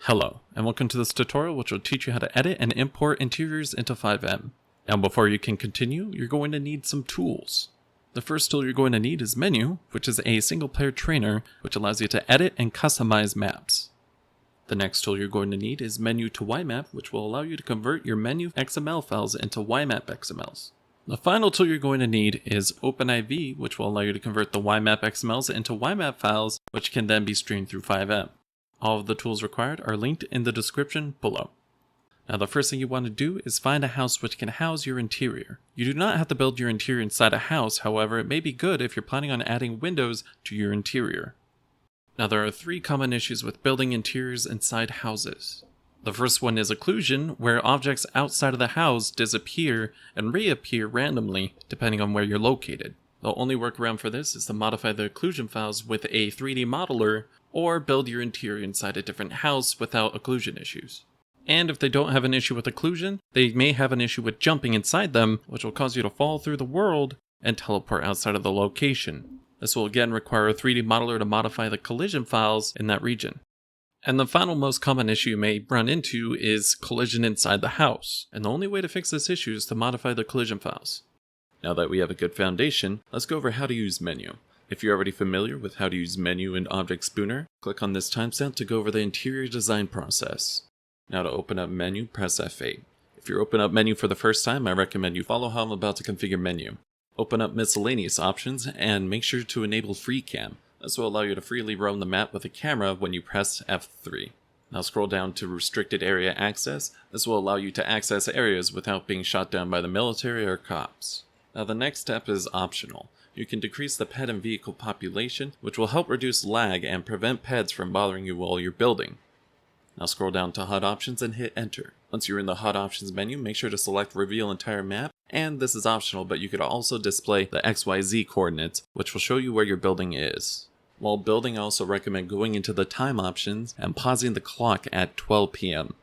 Hello, and welcome to this tutorial which will teach you how to edit and import interiors into FiveM. Now before you can continue, you're going to need some tools. The first tool you're going to need is Menyoo, which is a single player trainer which allows you to edit and customize maps. The next tool you're going to need is Menyoo to YMap, which will allow you to convert your Menyoo XML files into YMap XMLs. The final tool you're going to need is OpenIV, which will allow you to convert the YMap XMLs into YMap files, which can then be streamed through FiveM. All of the tools required are linked in the description below. Now the first thing you want to do is find a house which can house your interior. You do not have to build your interior inside a house, however it may be good if you're planning on adding windows to your interior. Now there are three common issues with building interiors inside houses. The first one is occlusion, where objects outside of the house disappear and reappear randomly depending on where you're located. The only workaround for this is to modify the occlusion files with a 3D modeler or build your interior inside a different house without occlusion issues. And if they don't have an issue with occlusion, they may have an issue with jumping inside them, which will cause you to fall through the world and teleport outside of the location. This will again require a 3D modeler to modify the collision files in that region. And the final most common issue you may run into is collision inside the house. And the only way to fix this issue is to modify the collision files. Now that we have a good foundation, let's go over how to use Menyoo. If you're already familiar with how to use Menyoo and Object Spooner, click on this timestamp to go over the interior design process. Now to open up Menyoo, press F8. If you open up Menyoo for the first time, I recommend you follow how I'm about to configure Menyoo. Open up miscellaneous options and make sure to enable FreeCam. This will allow you to freely roam the map with a camera when you press F3. Now scroll down to restricted area access. This will allow you to access areas without being shot down by the military or cops. Now the next step is optional. You can decrease the pet and vehicle population, which will help reduce lag and prevent pets from bothering you while you're building. Now scroll down to HUD options and hit enter. Once you're in the HUD options menu, make sure to select reveal entire map, and this is optional, but you could also display the XYZ coordinates, which will show you where your building is. While building, I also recommend going into the time options and pausing the clock at 12 PM.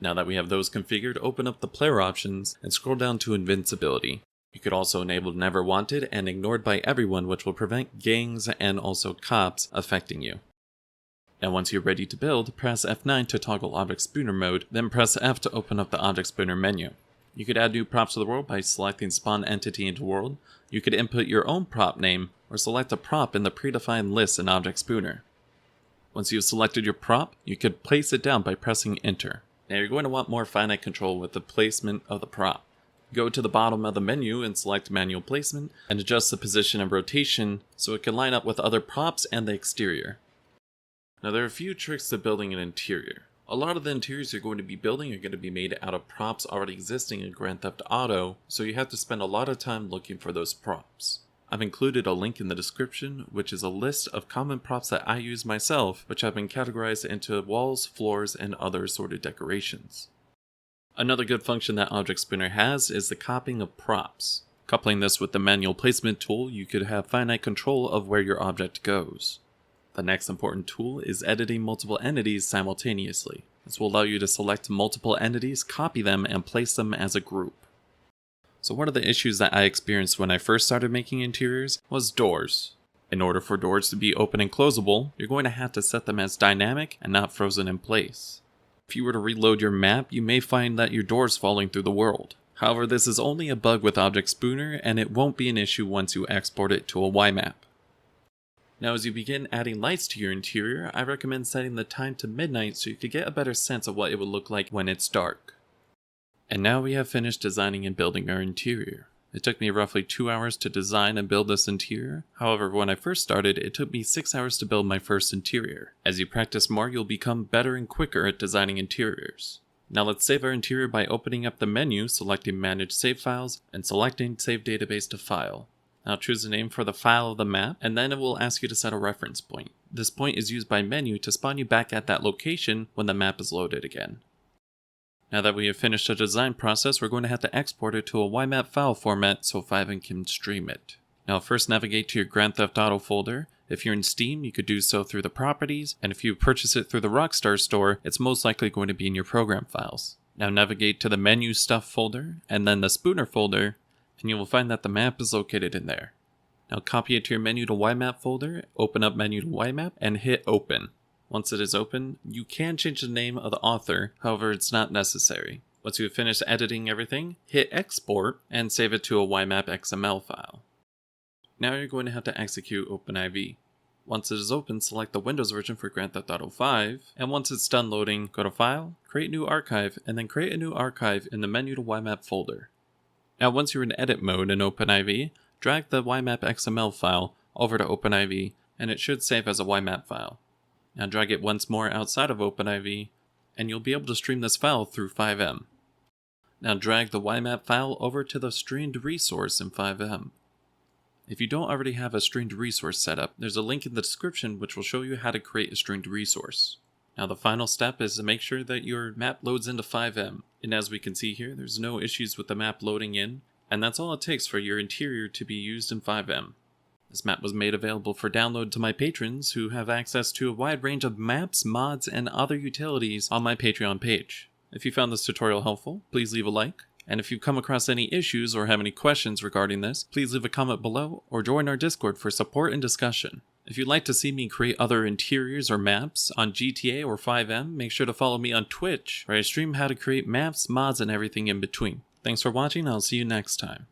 Now that we have those configured, open up the player options and scroll down to invincibility. You could also enable Never Wanted and Ignored by Everyone, which will prevent gangs and also cops affecting you. Now once you're ready to build, press F9 to toggle Object Spooner mode, then press F to open up the Object Spooner menu. You could add new props to the world by selecting Spawn Entity into World. You could input your own prop name, or select a prop in the predefined list in Object Spooner. Once you've selected your prop, you could place it down by pressing Enter. Now you're going to want more finite control with the placement of the prop. Go to the bottom of the menu and select Manual Placement, and adjust the position and rotation so it can line up with other props and the exterior. Now there are a few tricks to building an interior. A lot of the interiors you're going to be building are going to be made out of props already existing in Grand Theft Auto, so you have to spend a lot of time looking for those props. I've included a link in the description, which is a list of common props that I use myself, which have been categorized into walls, floors, and other assorted decorations. Another good function that Object Spooner has is the copying of props. Coupling this with the manual placement tool, you could have finite control of where your object goes. The next important tool is editing multiple entities simultaneously. This will allow you to select multiple entities, copy them, and place them as a group. So one of the issues that I experienced when I first started making interiors was doors. In order for doors to be open and closable, you're going to have to set them as dynamic and not frozen in place. If you were to reload your map, you may find that your door is falling through the world. However, this is only a bug with Object Spooner, and it won't be an issue once you export it to a YMap. Now as you begin adding lights to your interior, I recommend setting the time to midnight so you could get a better sense of what it would look like when it's dark. And now we have finished designing and building our interior. It took me roughly 2 hours to design and build this interior. However, when I first started, it took me 6 hours to build my first interior. As you practice more, you'll become better and quicker at designing interiors. Now let's save our interior by opening up the menu, selecting Manage Save Files, and selecting Save Database to File. Now choose the name for the file of the map, and then it will ask you to set a reference point. This point is used by Menyoo to spawn you back at that location when the map is loaded again. Now that we have finished the design process, we're going to have to export it to a YMap file format so FiveM can stream it. Now first navigate to your Grand Theft Auto folder. If you're in Steam, you could do so through the properties, and if you purchase it through the Rockstar store, it's most likely going to be in your program files. Now navigate to the Menyoo Stuff folder, and then the Spooner folder, and you will find that the map is located in there. Now copy it to your Menyoo to YMap folder, open up Menyoo to YMap, and hit Open. Once it is open, you can change the name of the author, however it's not necessary. Once you have finished editing everything, hit export and save it to a YMap XML file. Now you're going to have to execute OpenIV. Once it is open, select the Windows version for Grand Theft Auto 5, and once it's done loading, go to File, Create New Archive, and then create a new archive in the Menyoo to YMap folder. Now once you're in edit mode in OpenIV, drag the YMap XML file over to OpenIV, and it should save as a YMap file. Now drag it once more outside of OpenIV, and you'll be able to stream this file through FiveM. Now drag the YMap file over to the streamed resource in FiveM. If you don't already have a streamed resource set up, there's a link in the description which will show you how to create a streamed resource. Now the final step is to make sure that your map loads into FiveM, and as we can see here, there's no issues with the map loading in, and that's all it takes for your interior to be used in FiveM. This map was made available for download to my patrons who have access to a wide range of maps, mods, and other utilities on my Patreon page. If you found this tutorial helpful, please leave a like. And if you've come across any issues or have any questions regarding this, please leave a comment below or join our Discord for support and discussion. If you'd like to see me create other interiors or maps on GTA or FiveM, make sure to follow me on Twitch, where I stream how to create maps, mods, and everything in between. Thanks for watching, I'll see you next time.